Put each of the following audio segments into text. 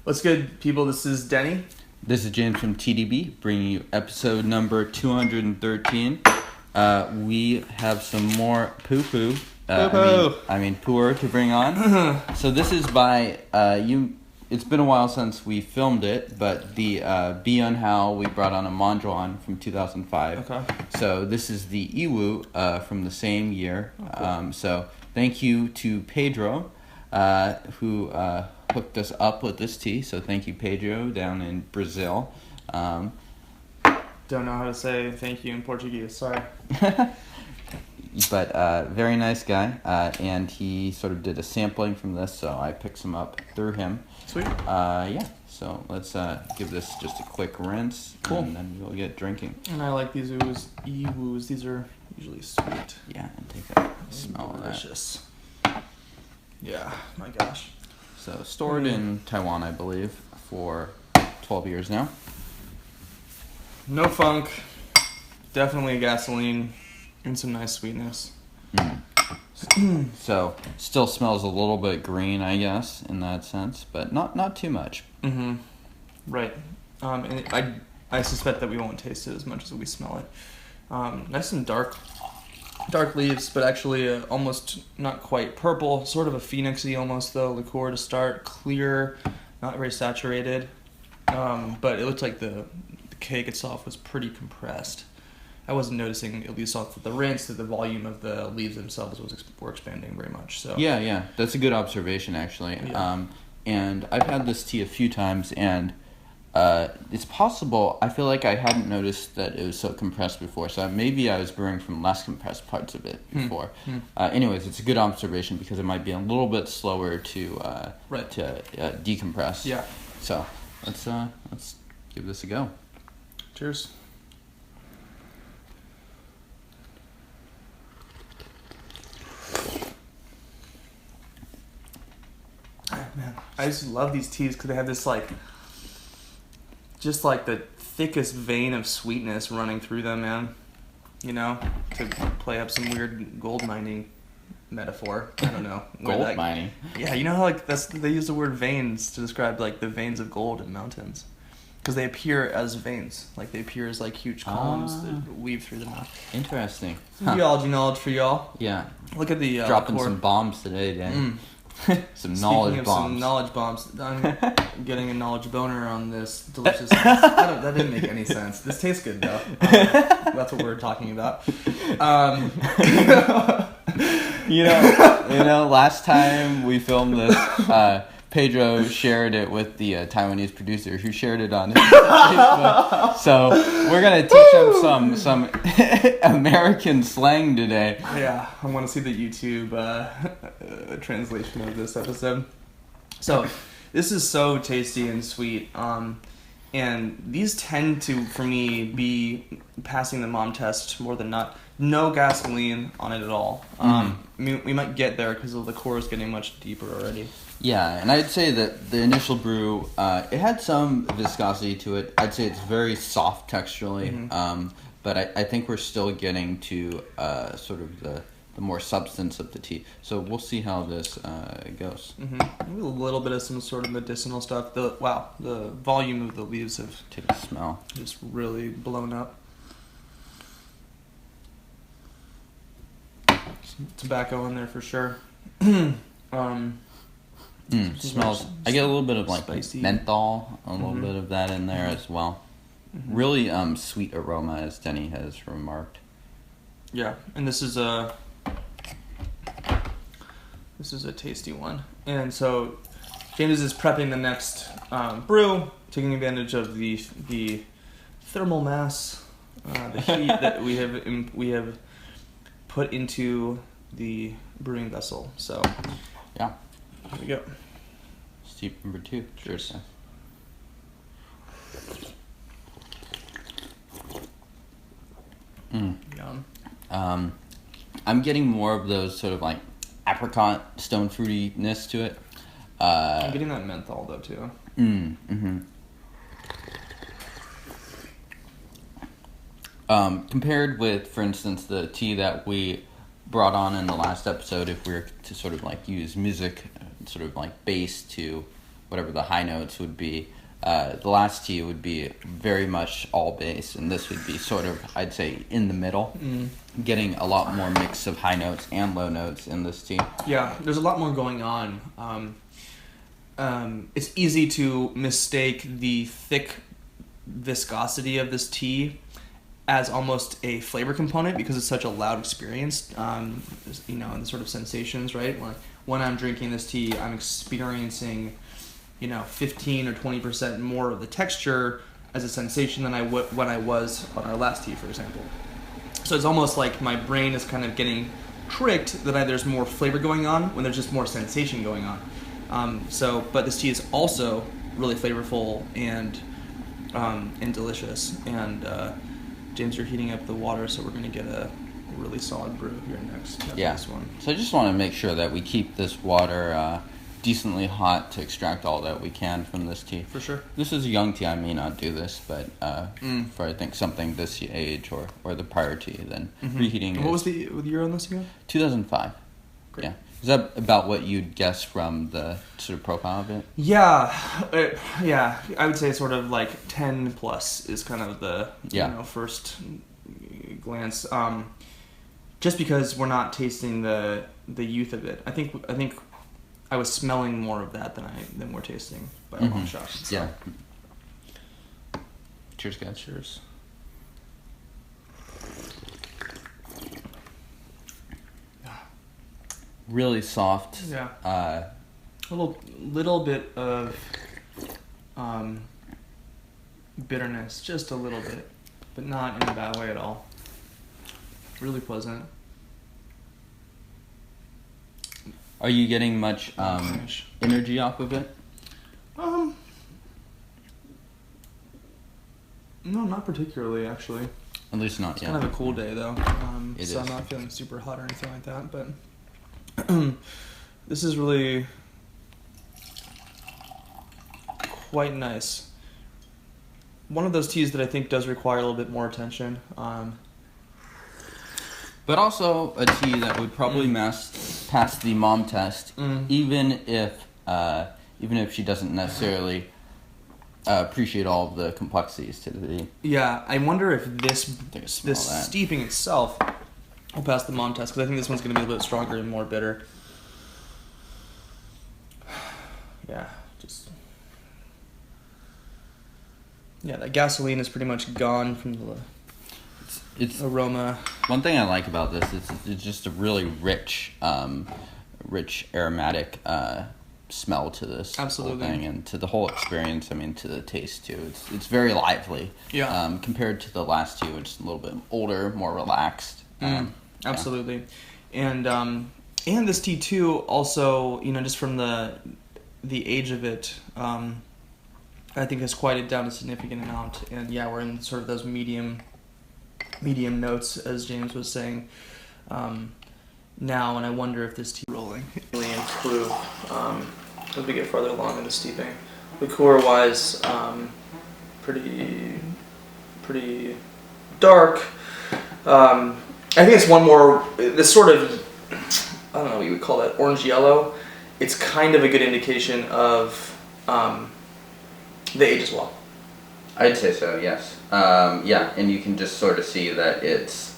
What's good, people? This is Denny. This is James from TeaDB, bringing you episode number 213. We have some more poo-poo. Pu'erh to bring on. So this is by, it's been a while since we filmed it, but the Biyunhao we brought on a Mondron from 2005. Okay. So this is the Yiwu from the same year. Oh, cool. So thank you to Pedro, who hooked us up with this tea. So thank you, Pedro, down in Brazil. Don't know how to say thank you in Portuguese. Sorry. But very nice guy, and he sort of did a sampling from this, so I picked some up through him. Sweet. Yeah, so let's give this just a quick rinse, Cool. And then we'll get drinking. And I like these Yiwus. These are usually sweet. Yeah, and take a smell Delicious. Yeah, my gosh. of that. So stored in Taiwan, I believe, for 12 years now. No funk. Definitely gasoline. And some nice sweetness. So still smells a little bit green, I guess, in that sense, but not too much. Mm-hmm. Right. And I suspect that we won't taste it as much as we smell it. Nice and dark leaves, but actually almost not quite purple, sort of a phoenixy almost though. Liqueur to start, clear, not very saturated, but it looked like the cake itself was pretty compressed. I wasn't noticing, at least off the rinse, that the volume of the leaves themselves were expanding very much. So Yeah, that's a good observation, actually. Yeah. And I've had this tea a few times, and it's possible, I feel like I hadn't noticed that it was so compressed before, so maybe I was brewing from less compressed parts of it before. Anyways, it's a good observation because it might be a little bit slower to decompress. Yeah. So let's give this a go. Cheers. Man, I just love these teas because they have this just like the thickest vein of sweetness running through them, man. You know, to play up some weird gold mining metaphor. I don't know. Gold mining? Yeah, you know how they use the word veins to describe like the veins of gold in mountains, because they appear as veins, like they appear as like huge columns that weave through the mountain. Interesting. Geology knowledge for y'all. Yeah. Look at the dropping liqueur. some bombs today, Dan. Some Speaking knowledge of bombs. some knowledge bombs, I'm getting a knowledge boner on this delicious. That didn't make any sense. This tastes good though. That's what we're talking about. You know, last time we filmed this, Pedro shared it with the Taiwanese producer who shared it on his Facebook. So we're gonna teach him some American slang today. Yeah, I want to see the YouTube translation of this episode. So this is so tasty and sweet, and these tend to, for me, be passing the mom test more than not. No gasoline on it at all. We might get there because the liqueur is getting much deeper already. Yeah, and I'd say that the initial brew, it had some viscosity to it. I'd say it's very soft texturally, but I think we're still getting to sort of the more substance of the tea. So we'll see how this goes. Maybe a little bit of some sort of medicinal stuff. The volume of the leaves have Take a smell. just really blown up. Some tobacco in there for sure. Smells. I get a little bit of like spicy. menthol, a little bit of that in there as well. Really sweet aroma, as Denny has remarked. Yeah, and this is a tasty one. And so James is prepping the next brew, taking advantage of the thermal mass, the heat that we have put into the brewing vessel. So Yeah. here we go. Steep number 2. Cheers. Yum. I'm getting more of those sort of like apricot stone fruitiness to it. I'm getting that menthol though too. Compared with, for instance, the tea that we brought on in the last episode, if we were to sort of like use music, sort of like bass to whatever the high notes would be. The last tea would be very much all base, and this would be sort of, I'd say, in the middle, getting a lot more mix of high notes and low notes in this tea. Yeah, there's a lot more going on. It's easy to mistake the thick viscosity of this tea as almost a flavor component because it's such a loud experience, and the sort of sensations, right? Like when I'm drinking this tea, I'm experiencing 15 or 20% more of the texture as a sensation than when I was on our last tea, for example. So it's almost like my brain is kind of getting tricked that there's more flavor going on when there's just more sensation going on. But this tea is also really flavorful and delicious. And James, you're heating up the water, so we're going to get a really solid brew here next. Yeah. This one. So I just want to make sure that we keep this water decently hot to extract all that we can from this tea. For sure. This is a young tea. I may not do this, but for I think something this age or the prior tea, then reheating. And what was the year on this again? 2005. Great. Yeah. Is that about what you'd guess from the sort of profile of it? Yeah, I would say sort of like 10 plus is kind of the first glance. Just because we're not tasting the youth of it, I think I was smelling more of that than we're tasting by a long shot. So. Yeah. Cheers, guys. Cheers. Really soft. Yeah. A little bit of bitterness, just a little bit, but not in a bad way at all. Really pleasant. Are you getting much energy off of it? No, not particularly, actually. At least not yet. It's kind of a cool day, though. It is. I'm not feeling super hot or anything like that, but this is really quite nice. One of those teas that I think does require a little bit more attention. But also a tea that would probably pass the mom test, even if she doesn't necessarily appreciate all of the complexities to the. Yeah, I wonder if this steeping itself will pass the mom test, because I think this one's going to be a little bit stronger and more bitter. Yeah, that gasoline is pretty much gone from the aroma. One thing I like about this is it's just a really rich aromatic smell to this Absolutely. whole thing, and to the whole experience. I mean, to the taste too. It's very lively. Yeah. Compared to the last two, which is a little bit older, more relaxed. Absolutely, and this tea too. Also, just from the age of it, I think has quieted down a significant amount. And yeah, we're in sort of those medium notes, as James was saying. Now, and I wonder if this tea rolling really improve as we get farther along in the steeping. Liqueur-wise, pretty dark. I think it's one more, this sort of, I don't know what you would call that, orange-yellow. It's kind of a good indication of the age as well. I'd say so, yes. And you can just sort of see that it's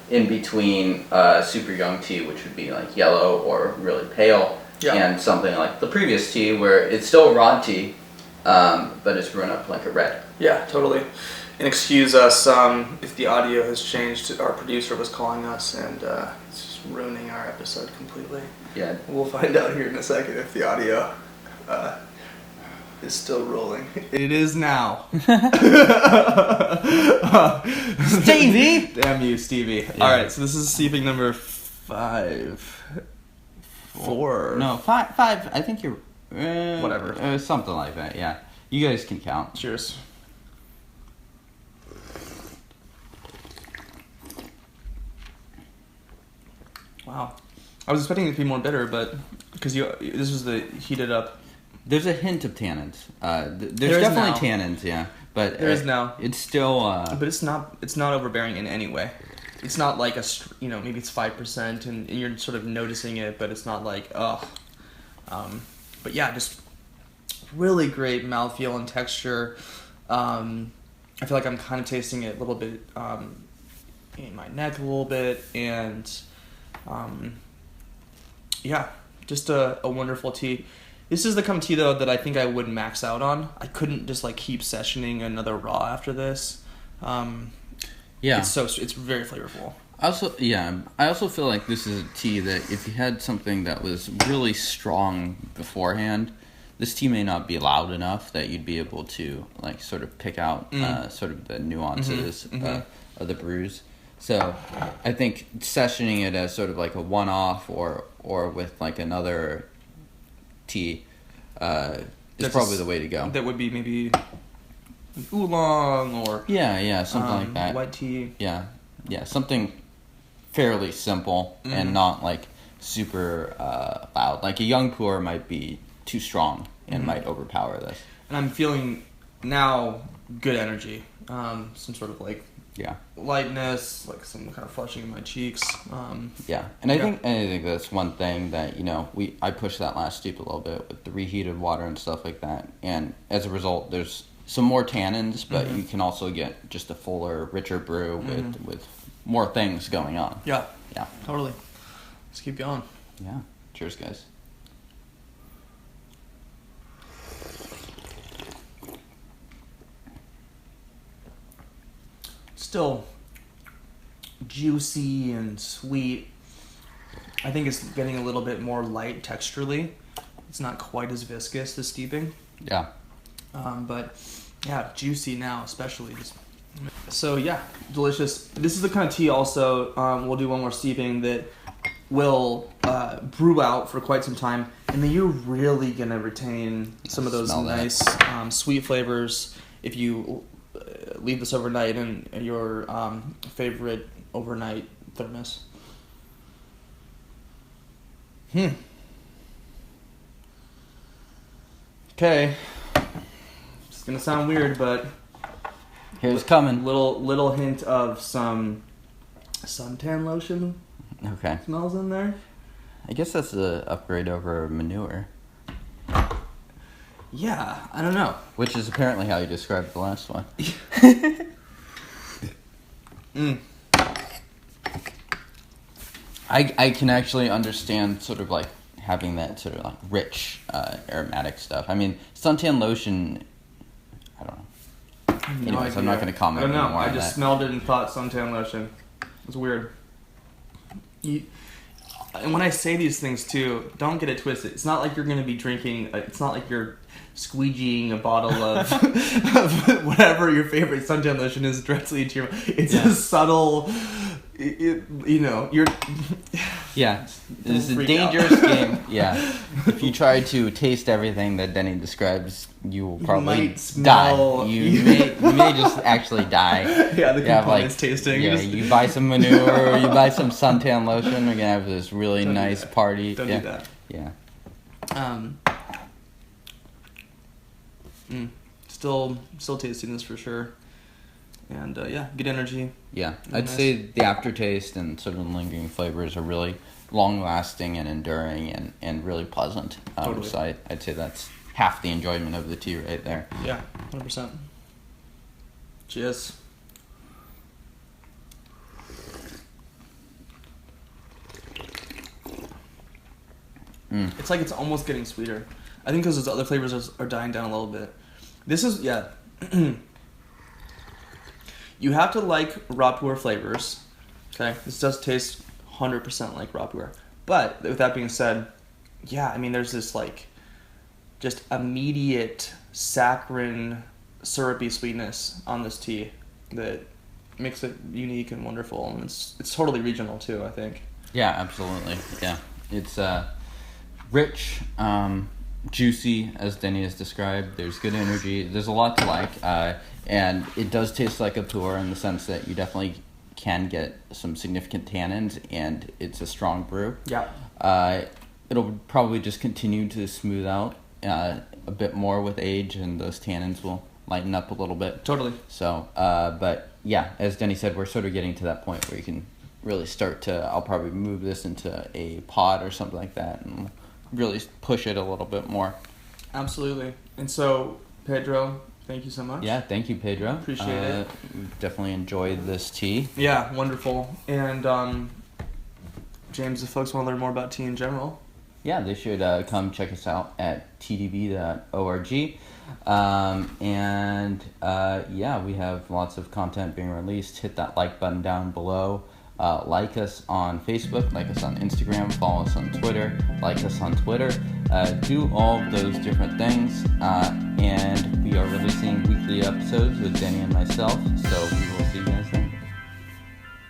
in between super young tea, which would be like yellow or really pale, and something like the previous tea where it's still raw tea, but it's run up like a red. Yeah, totally. And excuse us if the audio has changed. Our producer was calling us, and it's just ruining our episode completely. Yeah. We'll find out here in a second if the audio is still rolling. It is now. Stevie! Damn you, Stevie. Yeah. Alright, so this is steeping number 4. No, 5. I think you're... whatever. Something like that, yeah. You guys can count. Cheers. Wow. I was expecting it to be more bitter, but because this was the heated up. There's a hint of tannins. There's definitely tannins, yeah. But there is now. It's still. But it's not overbearing in any way. It's not like maybe it's 5% and you're sort of noticing it, but it's not like but yeah, just really great mouthfeel and texture. I feel like I'm kind of tasting it a little bit in my neck a little bit, and yeah, just a wonderful tea. This is the kind of tea though that I think I would max out on. I couldn't just like keep sessioning another raw after this. It's very flavorful. I also feel like this is a tea that if you had something that was really strong beforehand, this tea may not be loud enough that you'd be able to like sort of pick out sort of the nuances of the brews. So I think sessioning it as sort of like a one-off or with like another tea is probably the way to go. That would be maybe an oolong or something like that. White tea. Yeah, something fairly simple and not like super loud. Like a young Pu'erh might be too strong and might overpower this. And I'm feeling now good energy, some sort of like lightness, like some kind of flushing in my cheeks. I think that's one thing that I pushed that last steep a little bit with the reheated water and stuff like that, and as a result, there's some more tannins, but you can also get just a fuller, richer brew with more things going on. Yeah, totally. Let's keep going. Yeah, cheers, guys. Still juicy and sweet. I think it's getting a little bit more light texturally. It's not quite as viscous, the steeping. Yeah. But yeah, juicy now, especially. So yeah, delicious. This is the kind of tea also, we'll do one more steeping that will brew out for quite some time, and then you're really gonna retain some of those nice sweet flavors if you leave this overnight in your favorite overnight thermos. Okay. It's gonna sound weird, but here's coming. Little hint of some suntan lotion. Okay. Smells in there. I guess that's the upgrade over manure. Yeah, I don't know. Which is apparently how you described the last one. I can actually understand sort of like having that sort of like rich aromatic stuff. I mean, suntan lotion, I don't know. Anyways, I'm not going to comment anymore. I don't know. I just smelled it and thought suntan lotion. It's weird. And when I say these things too, don't get it twisted. It's not like you're going to be drinking. It's not like you're squeegeeing a bottle of of whatever your favorite suntan lotion is directly into your mouth. It's a subtle. You're. Yeah, it's a dangerous game. Yeah, if you try to taste everything that Denny describes, you will probably die. You may just actually die. Yeah, the components tasting. Yeah, you buy some manure, you buy some suntan lotion. We're gonna have this really nice party. Don't do that. Yeah. Still tasting this for sure. And good energy. Yeah, I'd say the aftertaste and sort of lingering flavors are really long-lasting and enduring and really pleasant. Totally. So I'd say that's half the enjoyment of the tea right there. Yeah, 100%. Cheers. It's like it's almost getting sweeter. I think because those other flavors are dying down a little bit. This is, you have to like raw Pu'erh flavors. Okay, this does taste 100% like raw Pu'erh. But with that being said, there's this like just immediate saccharine, syrupy sweetness on this tea that makes it unique and wonderful, and it's totally regional too, I think. Yeah, absolutely. Yeah, it's rich, juicy, as Denny has described. There's good energy. There's a lot to like, and it does taste like a Pu'erh in the sense that you definitely can get some significant tannins, and it's a strong brew. Yeah. It'll probably just continue to smooth out a bit more with age, and those tannins will lighten up a little bit. Totally. So, but yeah, as Denny said, we're sort of getting to that point where you can really start to. I'll probably move this into a pod or something like that, and really push it a little bit more. Absolutely. And so, Pedro, thank you so much. Yeah, thank you, Pedro. Appreciate it. Definitely enjoyed this tea. Yeah, wonderful. And James, if folks want to learn more about tea in general. Yeah, they should come check us out at TeaDB.org. Yeah, we have lots of content being released. Hit that like button down below. Like us on Facebook, like us on Instagram, follow us on Twitter, like us on Twitter. Do all of those different things. And we are releasing weekly episodes with Denny and myself. So we will see you